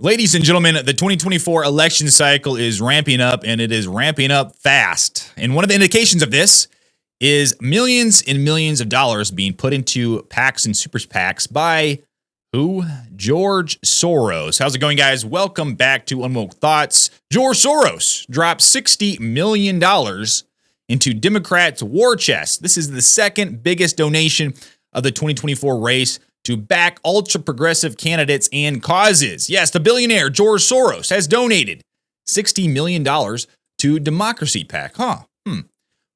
Ladies and gentlemen, the 2024 election cycle is ramping up, and it is ramping up fast. And one of the indications of this is millions and millions of dollars being put into PACs and super PACs by who? George Soros. How's it going, guys? Welcome back to UnwokeThoughts. George Soros dropped $60 million into Democrats' war chest. This is the second biggest donation of the 2024 race to back ultra-progressive candidates and causes. Yes, the billionaire George Soros has donated $60 million to Democracy PAC.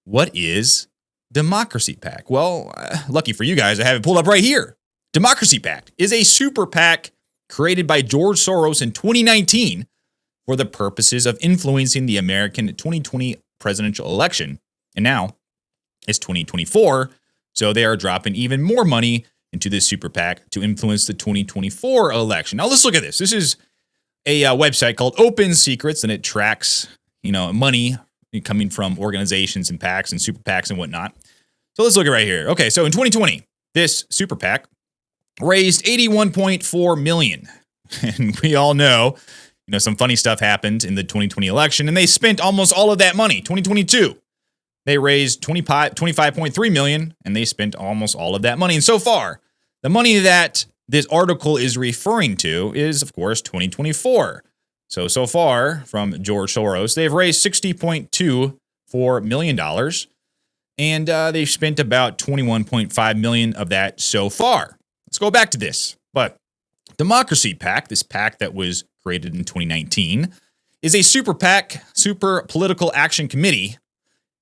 What is Democracy PAC? Well, lucky for you guys, I have it pulled up right here. Democracy PAC is a super PAC created by George Soros in 2019 for the purposes of influencing the American 2020 presidential election. And now it's 2024, so they are dropping even more money into this super PAC to influence the 2024 election. Now let's look at this. This is a website called Open Secrets, and it tracks, money coming from organizations and PACs and super PACs and whatnot. So let's look at right here. Okay, so in 2020, this super PAC raised $81.4 million. And we all know, some funny stuff happened in the 2020 election, and they spent almost all of that money. 2022, they raised $25.3 million, and they spent almost all of that money. And so far, the money that this article is referring to is, of course, 2024. So far from George Soros, they've raised $60.24 million, and they've spent about $21.5 million of that so far. Let's go back to this. But Democracy PAC, this PAC that was created in 2019, is a super PAC, super political action committee,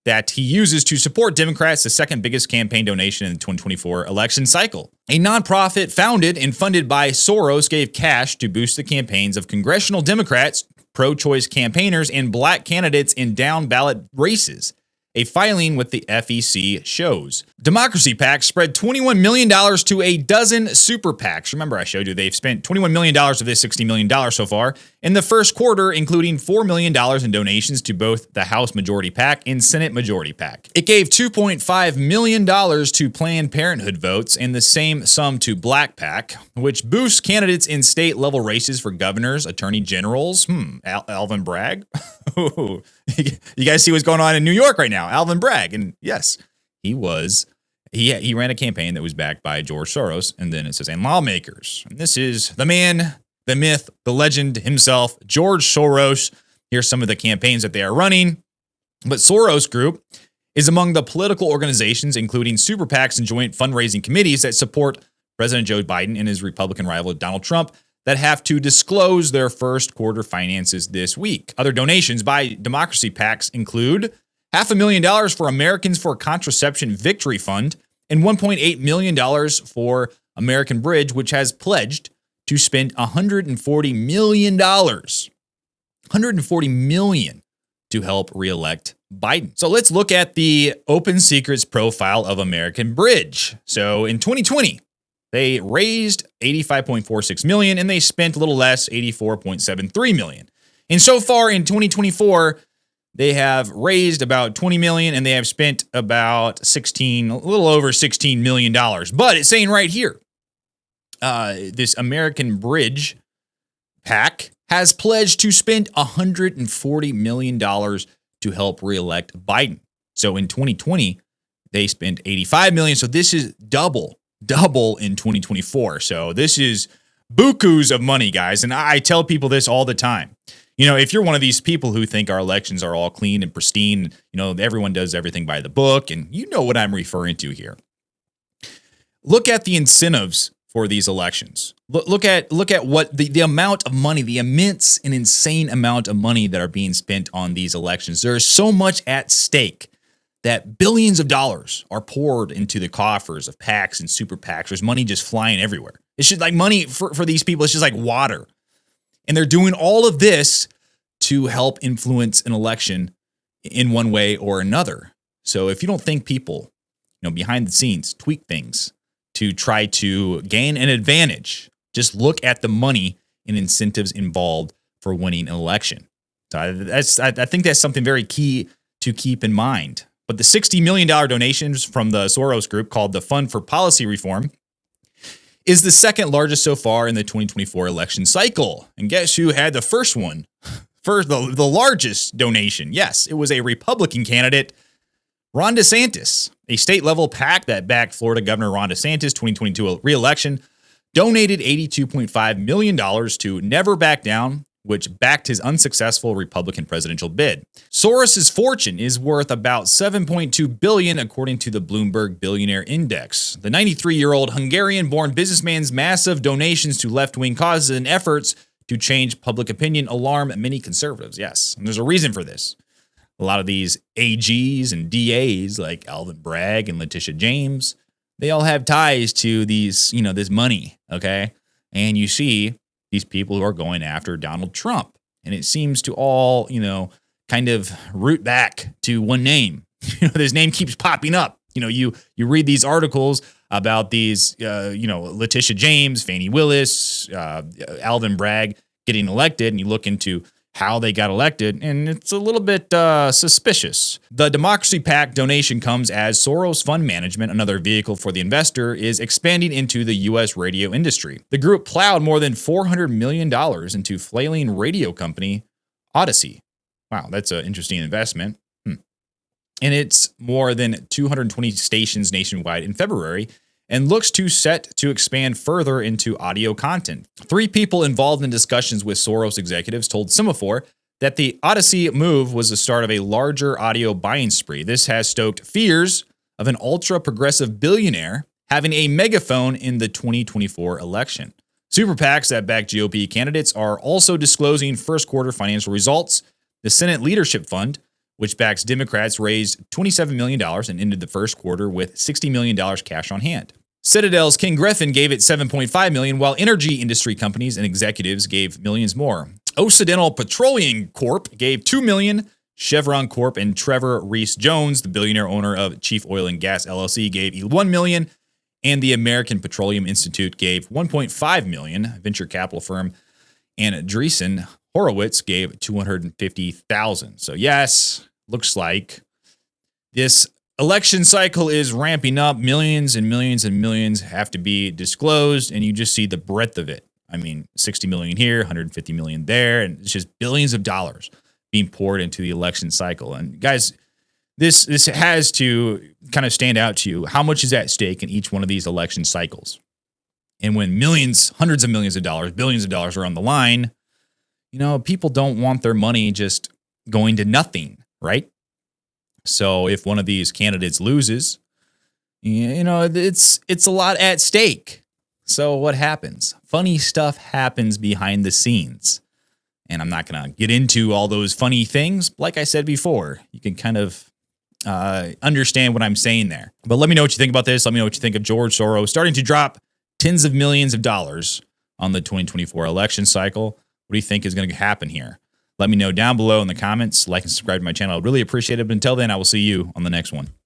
that he uses to support Democrats, the second biggest campaign donation in the 2024 election cycle. A nonprofit founded and funded by Soros gave cash to boost the campaigns of congressional Democrats, pro-choice campaigners, and black candidates in down-ballot races. A filing with the FEC shows. Democracy PAC spread $21 million to a dozen super PACs. Remember, I showed you they've spent $21 million of this $60 million so far in the first quarter, including $4 million in donations to both the House Majority PAC and Senate Majority PAC. It gave $2.5 million to Planned Parenthood votes and the same sum to Black PAC, which boosts candidates in state-level races for governors, attorney generals. Alvin Bragg? You guys see what's going on in New York right now? Alvin Bragg. And yes, he ran a campaign that was backed by George Soros. And then it says, and lawmakers. And this is the man, the myth, the legend himself, George Soros. Here's some of the campaigns that they are running. But Soros Group is among the political organizations, including super PACs and joint fundraising committees that support President Joe Biden and his Republican rival Donald Trump, that have to disclose their first quarter finances this week. Other donations by Democracy PACs include $500,000 for Americans for Contraception Victory Fund and $1.8 million for American Bridge, which has pledged to spend $140 million. $140 million to help reelect Biden. So let's look at the Open Secrets profile of American Bridge. So in 2020, they raised $85.46 million, and they spent a little less, $84.73 million. And so far in 2024, they have raised about $20 million, and they have spent about a little over $16 million. But it's saying right here, this American Bridge PAC has pledged to spend $140 million to help reelect Biden. So in 2020, they spent $85 million. So this is double in 2024. So this is bukus of money, guys. And I tell people this all the time. If you're one of these people who think our elections are all clean and pristine, everyone does everything by the book, and you know what I'm referring to here. Look at the incentives for these elections. Look at what the amount of money, the immense and insane amount of money that are being spent on these elections. There is so much at stake that billions of dollars are poured into the coffers of PACs and super PACs. There's money just flying everywhere. It's just like money for these people. It's just like water. And they're doing all of this to help influence an election in one way or another. So if you don't think people, behind the scenes tweak things to try to gain an advantage, just look at the money and incentives involved for winning an election. So I think that's something very key to keep in mind. But the $60 million donations from the Soros Group, called the Fund for Policy Reform, is the second largest so far in the 2024 election cycle. And guess who had the first one? First, the largest donation. Yes, it was a Republican candidate, Ron DeSantis. A state-level PAC that backed Florida Governor Ron DeSantis' 2022 re-election donated $82.5 million to Never Back Down, which backed his unsuccessful Republican presidential bid. Soros' fortune is worth about $7.2 billion, according to the Bloomberg Billionaire Index. The 93-year-old Hungarian-born businessman's massive donations to left-wing causes and efforts to change public opinion alarm many conservatives. Yes, and there's a reason for this. A lot of these AGs and DAs like Alvin Bragg and Letitia James, they all have ties to these, this money, okay? And you see these people who are going after Donald Trump. And it seems to all, kind of root back to one name. This name keeps popping up. You read these articles about these, Letitia James, Fani Willis, Alvin Bragg getting elected, and you look into how they got elected, and it's a little bit suspicious. The Democracy PAC donation comes as Soros Fund Management, another vehicle for the investor, is expanding into the U.S. radio industry. The group plowed more than $400 million into flailing radio company Odyssey. Wow, that's an interesting investment. And it's more than 220 stations nationwide in February, and looks set to expand further into audio content. 3 people involved in discussions with Soros executives told Semaphore that the Odyssey move was the start of a larger audio buying spree. This has stoked fears of an ultra-progressive billionaire having a megaphone in the 2024 election. Super PACs that back GOP candidates are also disclosing first quarter financial results. The Senate Leadership Fund, which backs Democrats, raised $27 million and ended the first quarter with $60 million cash on hand. Citadel's King Griffin gave it $7.5 million, while energy industry companies and executives gave millions more. Occidental Petroleum Corp gave $2 million. Chevron Corp and Trevor Reese Jones, the billionaire owner of Chief Oil and Gas LLC, gave $1 million. And the American Petroleum Institute gave $1.5 million. Venture capital firm Andreessen Horowitz gave $250,000. So yes, looks like this election cycle is ramping up. Millions and millions and millions have to be disclosed, and you just see the breadth of it. I mean, 60 million here, 150 million there, and it's just billions of dollars being poured into the election cycle. And guys, this has to kind of stand out to you. How much is at stake in each one of these election cycles? And when millions, hundreds of millions of dollars, billions of dollars are on the line, people don't want their money just going to nothing, right? So if one of these candidates loses, it's a lot at stake. So what happens? Funny stuff happens behind the scenes. And I'm not going to get into all those funny things. Like I said before, you can kind of understand what I'm saying there. But let me know what you think about this. Let me know what you think of George Soros starting to drop tens of millions of dollars on the 2024 election cycle. What do you think is going to happen here? Let me know down below in the comments. Like and subscribe to my channel. I'd really appreciate it. But until then, I will see you on the next one.